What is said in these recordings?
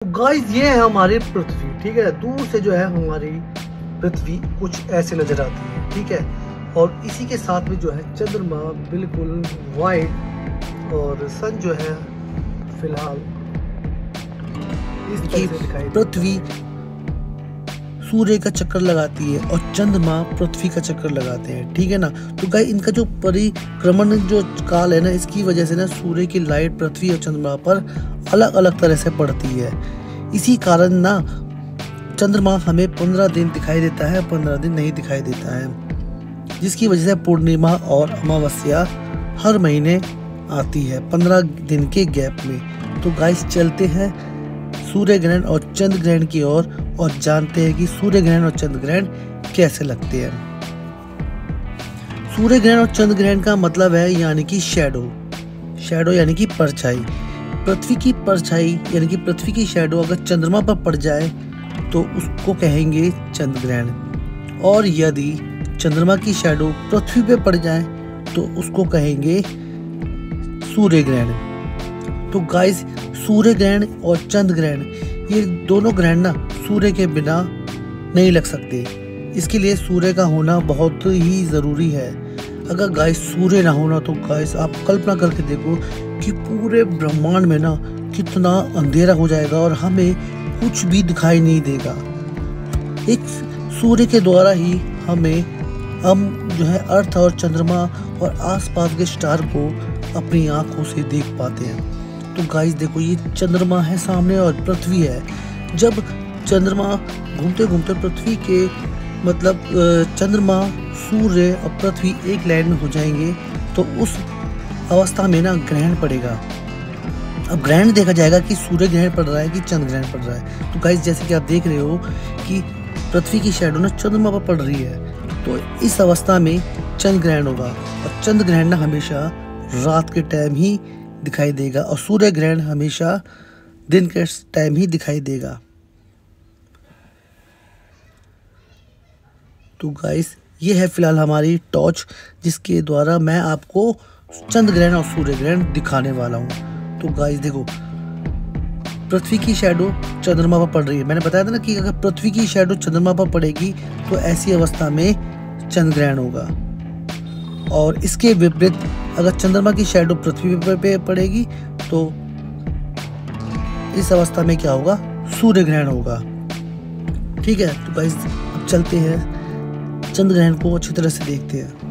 Guys ये है हमारी पृथ्वी, ठीक है। दूर से जो है हमारी पृथ्वी कुछ ऐसे नजर आती है, ठीक है। और इसी के साथ में जो है चंद्रमा बिल्कुल वाइट और सन जो है फिलहाल इस तरह से दिखाई पृथ्वी सूर्य का चक्कर लगाती है और चंद्रमा पृथ्वी का चक्कर लगाते हैं, ठीक है ना। तो गाइस इनका जो परिक्रमण जो काल है ना, इसकी वजह से ना सूर्य की लाइट पृथ्वी और चंद्रमा पर अलग अलग तरह से पड़ती है। इसी कारण ना चंद्रमा हमें 15 दिन दिखाई देता है, 15 दिन नहीं दिखाई देता है, जिसकी वजह से पूर्णिमा और अमावस्या हर महीने आती है 15 दिन के गैप में। तो गाइस चलते हैं सूर्य ग्रहण और चंद्र ग्रहण की ओर और जानते हैं कि सूर्य ग्रहण और चंद्र ग्रहण कैसे लगते हैं। सूर्य ग्रहण और चंद्र ग्रहण का मतलब है यानी कि शैडो यानी कि परछाई। पृथ्वी की परछाई यानी कि पृथ्वी की शैडो अगर चंद्रमा पर पड़ जाए तो उसको कहेंगे चंद्र ग्रहण, और यदि चंद्रमा की शैडो पृथ्वी पे पड़ जाए तो उसको कहेंगे सूर्य ग्रहण। तो गाइस सूर्य ग्रहण और चंद्र ग्रहण ये दोनों ग्रहण ना सूर्य के बिना नहीं लग सकते। इसके लिए सूर्य का होना बहुत ही ज़रूरी है। अगर गाइस सूर्य ना होना तो गाइस आप कल्पना करके देखो कि पूरे ब्रह्मांड में ना कितना अंधेरा हो जाएगा और हमें कुछ भी दिखाई नहीं देगा। एक सूर्य के द्वारा ही हम जो है अर्थ और चंद्रमा और आसपास के स्टार को अपनी आंखों से देख पाते हैं। तो गाइस देखो ये चंद्रमा है सामने और पृथ्वी है। जब चंद्रमा घूमते घूमते पृथ्वी के मतलब चंद्रमा सूर्य और पृथ्वी एक लाइन में हो जाएंगे तो उस अवस्था में ना ग्रहण पड़ेगा। अब ग्रहण देखा जाएगा कि सूर्य ग्रहण पड़ रहा है कि चंद्र ग्रहण पड़ रहा है। तो गाइस जैसे कि आप देख रहे हो कि पृथ्वी की शैडो ना चंद्रमा पर पड़ रही है, तो इस अवस्था में चंद्र ग्रहण होगा। और चंद्र ग्रहण ना हमेशा रात के टाइम ही दिखाई देगा और सूर्य ग्रहण हमेशा दिन के टाइम ही दिखाई देगा। तो गाइस ये है फिलहाल हमारी टॉर्च जिसके द्वारा मैं आपको चंद्र ग्रहण और सूर्य ग्रहण दिखाने वाला हूँ। तो गाइस देखो पृथ्वी की शैडो चंद्रमा पर पड़ रही है। मैंने बताया था ना कि अगर पृथ्वी की शैडो चंद्रमा पर पड़ेगी तो ऐसी अवस्था में चंद्र ग्रहण होगा, और इसके विपरीत अगर चंद्रमा की शैडो पृथ्वी पे पड़ेगी तो इस अवस्था में क्या होगा, सूर्य ग्रहण होगा, ठीक है। तो गाइस अब चलते हैं चंद्र ग्रहण को अच्छी तरह से देखते हैं।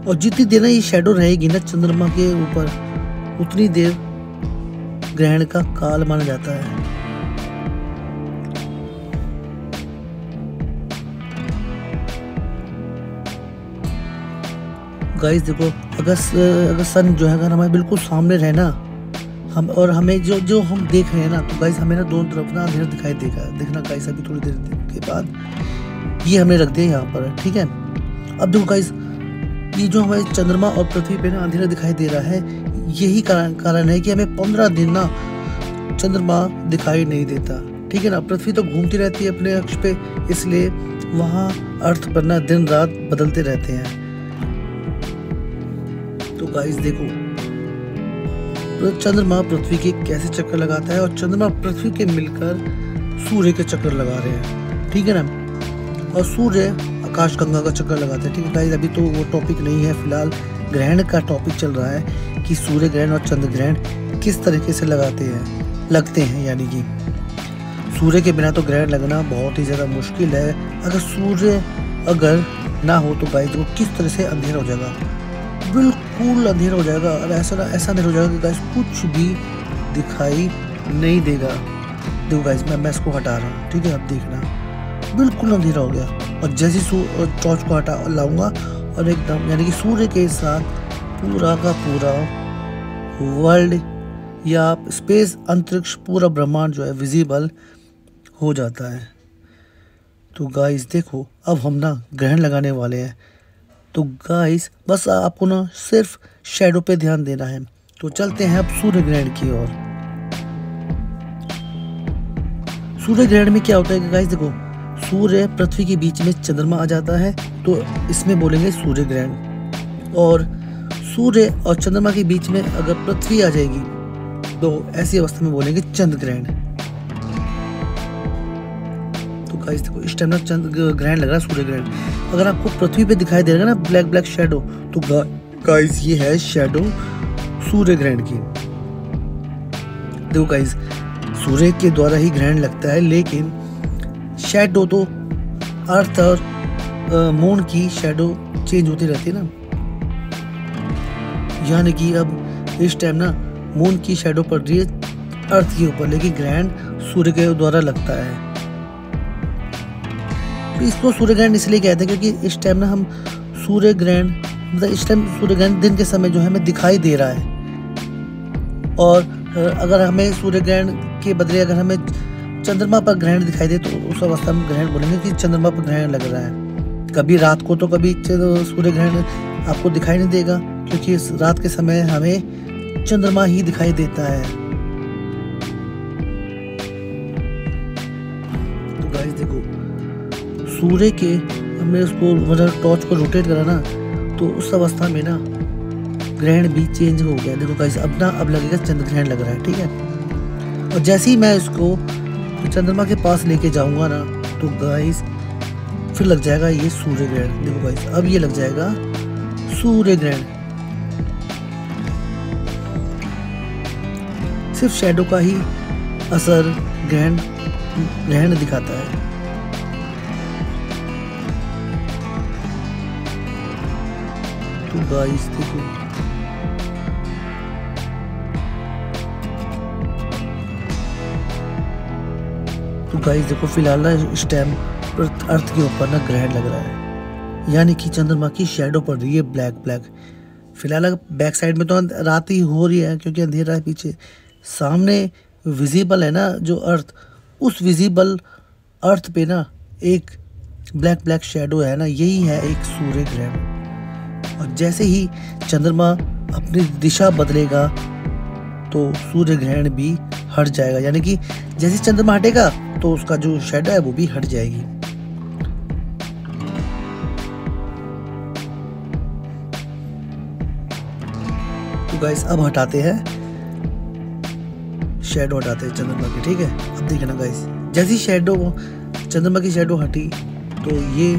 और जितनी देर ना ये शैडो रहेगी ना चंद्रमा के ऊपर उतनी देर ग्रहण का काल माना जाता है। गाइस देखो अगर सन जो है अगर हमारे बिल्कुल सामने रहे ना हम और हमें जो हम देख रहे हैं ना, तो गाइस हमें ना दोनों तरफ ना अंधेरा दिखाई देगा। देखना गाइस अभी थोड़ी देर के बाद ये हमने रख दिया यहाँ पर, ठीक है। अब देखो गाइस ये जो हमारे चंद्रमा और पृथ्वी पे ना अंधेरा दिखाई दे रहा है, यही कारण है कि हमें 15 दिन ना चंद्रमा दिखाई नहीं देता, ठीक है ना। पृथ्वी तो घूमती रहती है अपने अक्ष पे, इसलिए वहाँ अर्थ पर ना दिन रात बदलते रहते हैं। तो गाइस देखो चंद्रमा पृथ्वी के कैसे चक्कर लगाता है और चंद्रमा पृथ्वी के मिलकर सूर्य के चक्कर लगा रहे हैं, ठीक है ना। और सूर्य आकाश गंगा का चक्कर लगाते हैं, ठीक है गाइस। अभी तो वो टॉपिक नहीं है, फिलहाल ग्रहण का टॉपिक चल रहा है कि सूर्य ग्रहण और चंद्र ग्रहण किस तरीके से लगते हैं। यानी कि सूर्य के बिना तो ग्रहण लगना बहुत ही ज़्यादा मुश्किल है। अगर सूर्य ना हो तो गाइस वो किस तरह से अंधेरा हो जाएगा, बिल्कुल अंधेरा हो जाएगा। और ऐसा अंधेरा हो जाएगा कि गाइस कुछ भी दिखाई नहीं देगा। देखो गाइस मैं इसको हटा रहा हूँ, ठीक है। अब देखना बिल्कुल अंधेरा हो गया, और जैसे टॉर्च को हटा लाऊंगा और एकदम यानी कि सूर्य के साथ पूरा का पूरा वर्ल्ड या स्पेस अंतरिक्ष पूरा ब्रह्मांड जो है विजिबल हो जाता है। तो गाइस देखो अब हम ना ग्रहण लगाने वाले हैं। तो गाइस बस आपको ना सिर्फ शैडो पे ध्यान देना है। तो चलते हैं अब सूर्य ग्रहण की ओर। सूर्य ग्रहण में क्या होता है कि गाइस देखो सूर्य पृथ्वी के बीच में चंद्रमा आ जाता है तो इसमें बोलेंगे सूर्य ग्रहण। और सूर्य और चंद्रमा के बीच में अगर पृथ्वी आ जाएगी तो ऐसी अवस्था में बोलेंगे चंद्र ग्रहण। तो गाइस देखो इस टाइम ना चंद्र ग्रहण लग रहा है, सूर्य ग्रहण। अगर आपको पृथ्वी पे दिखाई दे रहा है ना ब्लैक ब्लैक शेडो, तो गाइस ये है शेडो सूर्य ग्रहण की। देखो गाइस सूर्य के द्वारा ही ग्रहण लगता है, लेकिन शेडो तो अर्थ और मून की शेडो चेंज होती रहती है ना। यानी कि अब इस टाइम ना मून की शेडो पड़ रही है अर्थ के ऊपर, लेकिन ग्रहण सूर्य के द्वारा लगता है। तो इसको सूर्य ग्रहण इसलिए कहते हैं क्योंकि इस टाइम ना हम सूर्य ग्रहण, मतलब इस टाइम सूर्य ग्रहण दिन के समय जो है हमें दिखाई दे रहा है। और अगर हमें सूर्य ग्रहण के बदले अगर हमें चंद्रमा पर ग्रहण दिखाई दे तो उस अवस्था में ग्रहण बोलेंगे कि चंद्रमा पर ग्रहण लग रहा है। कभी रात को तो कभी सूर्य ग्रहण आपको दिखाई नहीं देगा, क्योंकि इस रात के समय हमें चंद्रमा ही दिखाई देता है। तो गाइस देखो सूर्य के हमने उसको मतलब टॉर्च को रोटेट करा ना, तो उस अवस्था में ना ग्रहण भी चेंज हो गया। देखो गाइस अब लगेगा चंद्र ग्रहण लग रहा है, ठीक है। और जैसे ही मैं इसको चंद्रमा के पास लेके जाऊंगा ना, तो गाइस फिर लग जाएगा ये सूर्य ग्रहण। देखो गाइस अब ये लग जाएगा सूर्य ग्रहण। सिर्फ शैडो का ही असर ग्रहण दिखाता है। तो गाइस देखो फिलहाल ना इस टाइम अर्थ के ऊपर ना ग्रहण लग रहा है, यानी कि चंद्रमा की शैडो पड़ रही है ब्लैक ब्लैक। फिलहाल बैक साइड में तो रात ही हो रही है क्योंकि अंधेरा है पीछे। सामने विजिबल है ना जो अर्थ, उस विजिबल अर्थ पे ना एक ब्लैक ब्लैक शैडो है ना, यही है एक सूर्य ग्रहण। और जैसे ही चंद्रमा अपनी दिशा बदलेगा तो सूर्य ग्रहण भी हट जाएगा, यानी कि जैसे चंद्रमा हटेगा तो उसका जो शैडो है वो भी हट जाएगी। तो गाइस अब हटाते हैं शैडो, हटाते हैं चंद्रमा की, ठीक है। अब देखना गाइस जैसी शैडो चंद्रमा की शैडो हटी तो ये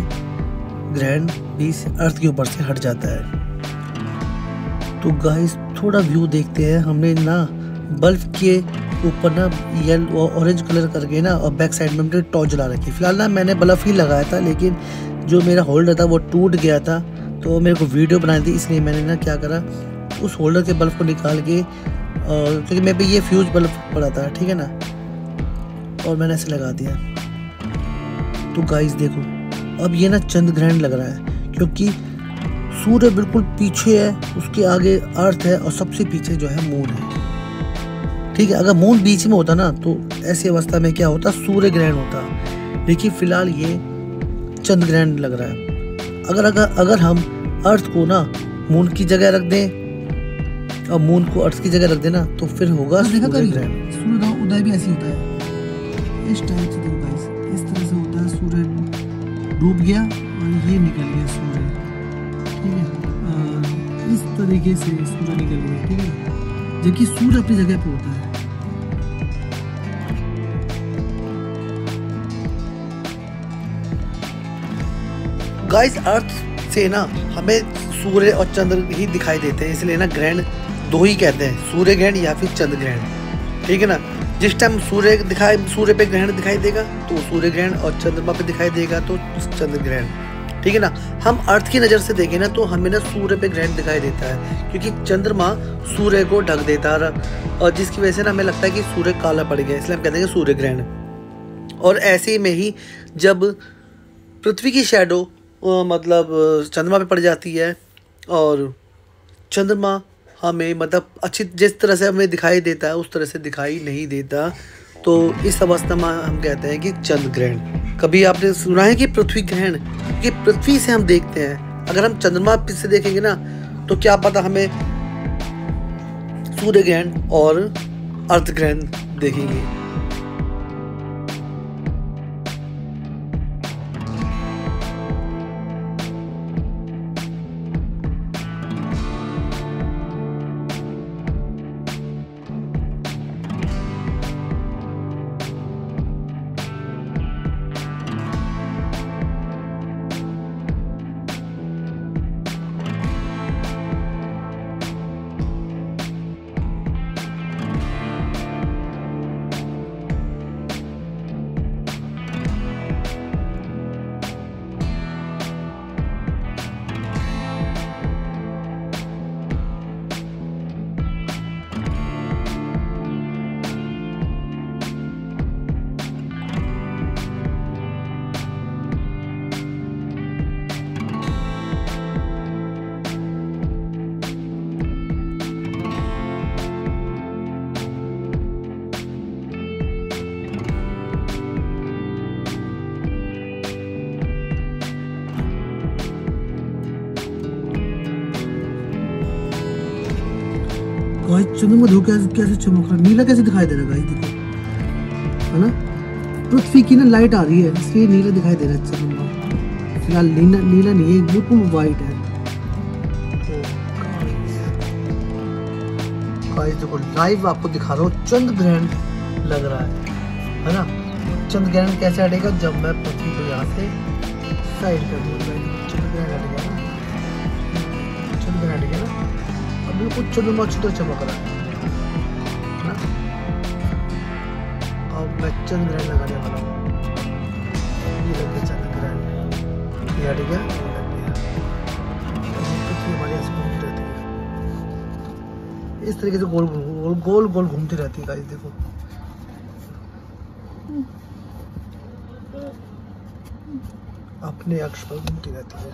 ग्रहण भी अर्थ के ऊपर से हट जाता है। तो गाइस थोड़ा व्यू देखते हैं। हमने ना बल्ब के ऊपर ना येलो ऑरेंज कलर करके ना और बैक साइड में हमने टॉर्च जला रखी। फिलहाल ना मैंने बल्ब ही लगाया था, लेकिन जो मेरा होल्डर था वो टूट गया था, तो मेरे को वीडियो बनानी थी, इसलिए मैंने ना क्या करा उस होल्डर के बल्ब को निकाल के, क्योंकि मेरे पे ये फ्यूज बल्ब पड़ा था, ठीक है ना, और मैंने ऐसे लगा दिया। तो गाइस देखो अब ये ना चंद्र ग्रहण लग रहा है, क्योंकि सूर्य बिल्कुल पीछे है, उसके आगे अर्थ है और सबसे पीछे जो है मून है, ठीक है। अगर मून बीच में होता ना तो ऐसी अवस्था में क्या होता, सूर्य ग्रहण होता, लेकिन फिलहाल ये चंद्र ग्रहण लग रहा है। अगर हम अर्थ को ना मून की जगह रख दें और मून को अर्थ की जगह रख देना तो फिर होगा सूर्य ग्रहण। सूर्य का उदय भी ऐसे होता है, इस टाइप से देखो गाइस, इस तरह से होता है। सूर्य डूब गया और ये निकल गया सूर्य, ठीक है। इस तरीके से सूर्य निकल गया, ठीक है, जबकि सूर्य अपनी जगह पे होता है। गाइस अर्थ से ना हमें सूर्य और चंद्र ही दिखाई देते हैं, इसलिए ना ग्रहण दो ही कहते हैं, सूर्य ग्रहण या फिर चंद्र ग्रहण, ठीक है ना। जिस टाइम सूर्य पे ग्रहण दिखाई देगा तो सूर्य ग्रहण, और चंद्रमा पे दिखाई देगा तो चंद्र ग्रहण, ठीक है ना। हम अर्थ की नज़र से देखें ना तो हमें ना सूर्य पे ग्रहण दिखाई देता है, क्योंकि चंद्रमा सूर्य को ढक देता है, और जिसकी वजह से ना हमें लगता है कि सूर्य काला पड़ गया, इसलिए हम कहते हैं सूर्य ग्रहण। और ऐसे में ही जब पृथ्वी की शैडो मतलब चंद्रमा पे पड़ जाती है और चंद्रमा हमें मतलब अच्छी जिस तरह से हमें दिखाई देता है उस तरह से दिखाई नहीं देता, तो इस अवस्था में हम कहते हैं कि चंद्र ग्रहण। कभी आपने सुना है कि पृथ्वी ग्रहण, कि पृथ्वी से हम देखते हैं, अगर हम चंद्रमा से देखेंगे ना तो क्या पता हमें सूर्य ग्रहण और अर्थ ग्रहण देखेंगे। गाइस चंद्रमा देखो कैसे चमक रहा है, नीला कैसे दिखाई दे रहा है गाइस, देखो है ना। पृथ्वी की ना लाइट आ रही है इसलिए नीला दिखाई दे रहा है चंद्रमा। फिलहाल नीला नहीं है, बिल्कुल वाइट है। गाइस देखो लाइव आपको दिखा रहा हूँ, चंद्र ग्रहण लग रहा है ना। चंद्र ग्रहण कैसे हटेगा, जब मैं पृथ्वी को यहाँ से साइड कर दूंगा। चंद्र ग्रहण हट गया ना, चंद्र ग्रहण हट गया ना, अब बिल्कुल चंद्रमा अच्छी तरह चमक रहा है ना। अब मैं चंद्र ग्रहण लगाने वाला हूँ, ये लग गया चंद्र ग्रहण, ये हट गया, ये लग गया। पृथ्वी हमारे यहाँ से घूमती रहती है इस तरीके से, गोल गोल घूमती रहती है गाइस देखो। अपने अक्ष पर घूमती रहती है।